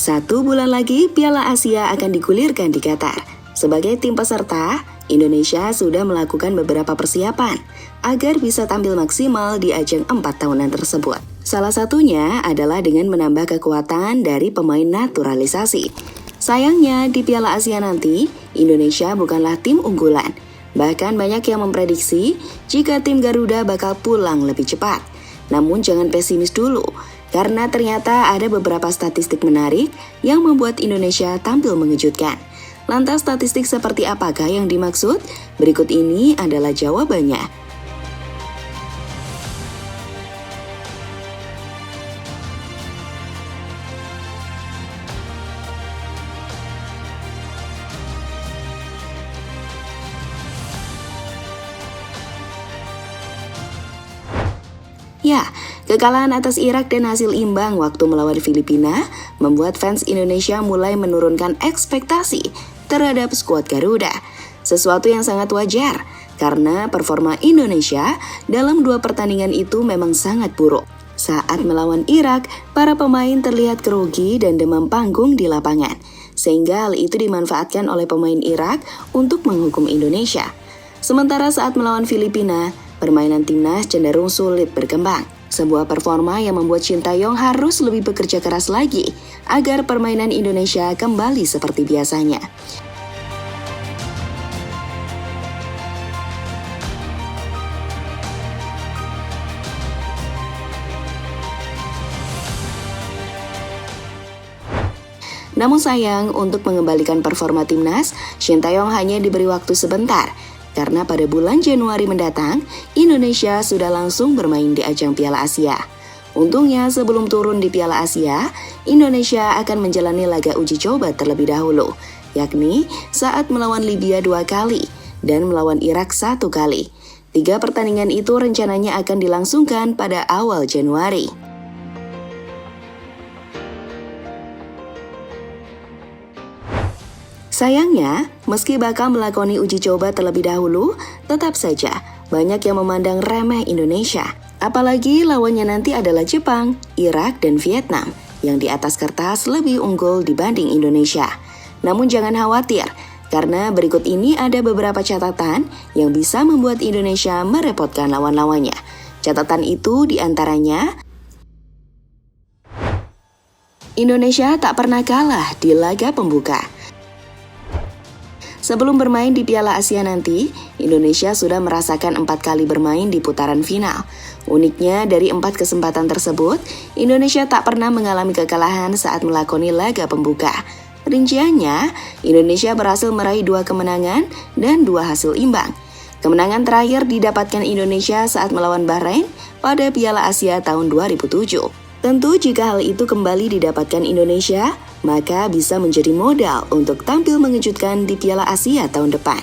1 bulan lagi Piala Asia akan digulirkan di Qatar. Sebagai tim peserta, Indonesia sudah melakukan beberapa persiapan agar bisa tampil maksimal di ajang 4 tahunan tersebut. Salah satunya adalah dengan menambah kekuatan dari pemain naturalisasi. Sayangnya di Piala Asia nanti, Indonesia bukanlah tim unggulan. Bahkan banyak yang memprediksi jika tim Garuda bakal pulang lebih cepat. Namun jangan pesimis dulu, karena ternyata ada beberapa statistik menarik yang membuat Indonesia tampil mengejutkan. Lantas statistik seperti apakah yang dimaksud? Berikut ini adalah jawabannya. Ya, kekalahan atas Irak dan hasil imbang waktu melawan Filipina membuat fans Indonesia mulai menurunkan ekspektasi terhadap skuad Garuda. Sesuatu yang sangat wajar, karena performa Indonesia dalam 2 pertandingan itu memang sangat buruk. Saat melawan Irak, para pemain terlihat grogi dan demam panggung di lapangan, sehingga hal itu dimanfaatkan oleh pemain Irak untuk menghukum Indonesia. Sementara saat melawan Filipina, permainan timnas cenderung sulit berkembang. Sebuah performa yang membuat Shin Tae-yong harus lebih bekerja keras lagi agar permainan Indonesia kembali seperti biasanya. Namun sayang, untuk mengembalikan performa timnas, Shin Tae-yong hanya diberi waktu sebentar. Karena pada bulan Januari mendatang, Indonesia sudah langsung bermain di ajang Piala Asia. Untungnya sebelum turun di Piala Asia, Indonesia akan menjalani laga uji coba terlebih dahulu, yakni saat melawan Libya 2 kali dan melawan Irak 1 kali. 3 pertandingan itu rencananya akan dilangsungkan pada awal Januari. Sayangnya, meski bakal melakoni uji coba terlebih dahulu, tetap saja banyak yang memandang remeh Indonesia. Apalagi lawannya nanti adalah Jepang, Irak, dan Vietnam yang di atas kertas lebih unggul dibanding Indonesia. Namun jangan khawatir, karena berikut ini ada beberapa catatan yang bisa membuat Indonesia merepotkan lawan-lawannya. Catatan itu diantaranya, Indonesia tak pernah kalah di laga pembuka. Sebelum bermain di Piala Asia nanti, Indonesia sudah merasakan 4 kali bermain di putaran final. Uniknya, dari 4 kesempatan tersebut, Indonesia tak pernah mengalami kekalahan saat melakoni laga pembuka. Rinciannya, Indonesia berhasil meraih 2 kemenangan dan 2 hasil imbang. Kemenangan terakhir didapatkan Indonesia saat melawan Bahrain pada Piala Asia tahun 2007. Tentu jika hal itu kembali didapatkan Indonesia, maka bisa menjadi modal untuk tampil mengejutkan di Piala Asia tahun depan.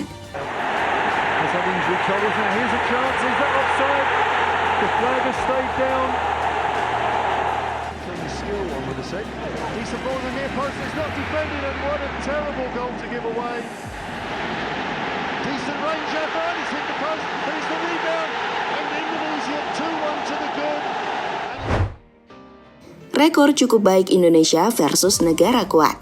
Rekor cukup baik Indonesia versus negara kuat.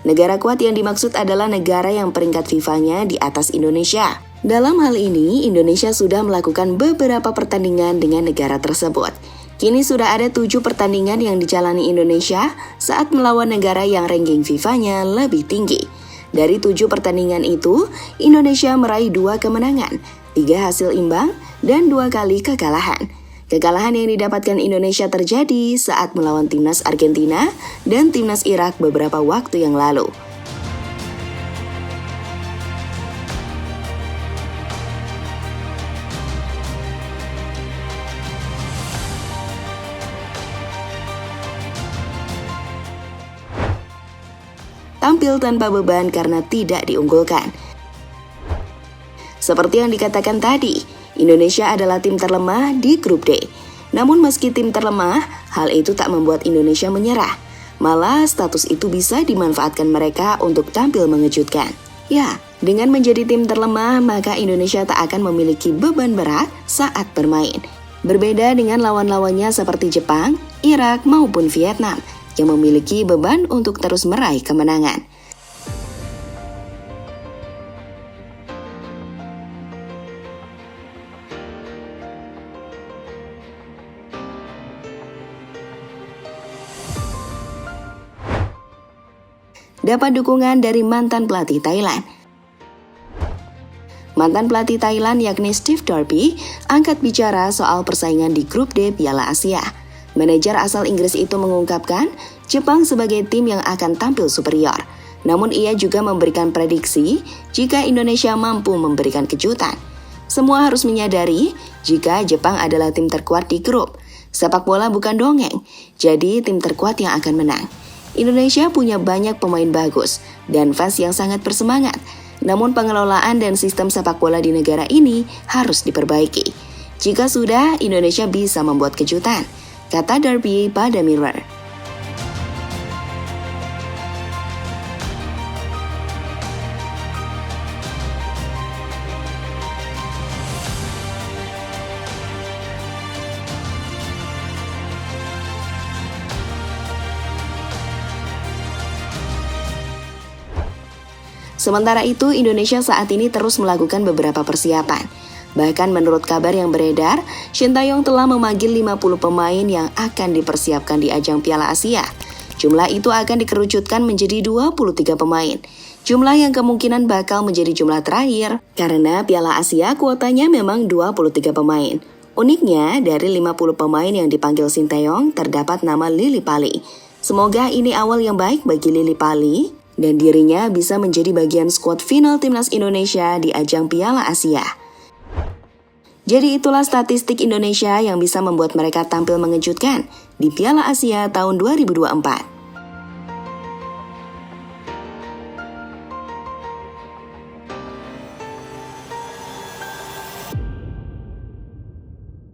Negara kuat yang dimaksud adalah negara yang peringkat FIFA-nya di atas Indonesia. Dalam hal ini, Indonesia sudah melakukan beberapa pertandingan dengan negara tersebut. Kini sudah ada 7 pertandingan yang dijalani Indonesia saat melawan negara yang ranking FIFA-nya lebih tinggi. Dari 7 pertandingan itu, Indonesia meraih 2 kemenangan, 3 hasil imbang, dan 2 kali kekalahan. Kekalahan yang didapatkan Indonesia terjadi saat melawan timnas Argentina dan timnas Irak beberapa waktu yang lalu. Tampil tanpa beban karena tidak diunggulkan. Seperti yang dikatakan tadi, Indonesia adalah tim terlemah di grup D. Namun meski tim terlemah, hal itu tak membuat Indonesia menyerah. Malah status itu bisa dimanfaatkan mereka untuk tampil mengejutkan. Ya, dengan menjadi tim terlemah, maka Indonesia tak akan memiliki beban berat saat bermain. Berbeda dengan lawan-lawannya seperti Jepang, Irak maupun Vietnam. yang memiliki beban untuk terus meraih kemenangan. Dapat dukungan dari mantan pelatih Thailand. Mantan pelatih Thailand yakni Steve Darby angkat bicara soal persaingan di grup D Piala Asia. Manajer asal Inggris itu mengungkapkan Jepang sebagai tim yang akan tampil superior. Namun ia juga memberikan prediksi jika Indonesia mampu memberikan kejutan. Semua harus menyadari jika Jepang adalah tim terkuat di grup. Sepak bola bukan dongeng, jadi tim terkuat yang akan menang. Indonesia punya banyak pemain bagus dan fans yang sangat bersemangat. Namun pengelolaan dan sistem sepak bola di negara ini harus diperbaiki. Jika sudah, Indonesia bisa membuat kejutan, kata Darby pada Mirror. Sementara itu, Indonesia saat ini terus melakukan beberapa persiapan. Bahkan menurut kabar yang beredar, Shin Tae-yong telah memanggil 50 pemain yang akan dipersiapkan di ajang Piala Asia. Jumlah itu akan dikerucutkan menjadi 23 pemain. Jumlah yang kemungkinan bakal menjadi jumlah terakhir, karena Piala Asia kuotanya memang 23 pemain. Uniknya, dari 50 pemain yang dipanggil Shin Tae-yong, terdapat nama Lily Pali. Semoga ini awal yang baik bagi Lily Pali, dan dirinya bisa menjadi bagian skuad final timnas Indonesia di ajang Piala Asia. Jadi itulah statistik Indonesia yang bisa membuat mereka tampil mengejutkan di Piala Asia tahun 2024.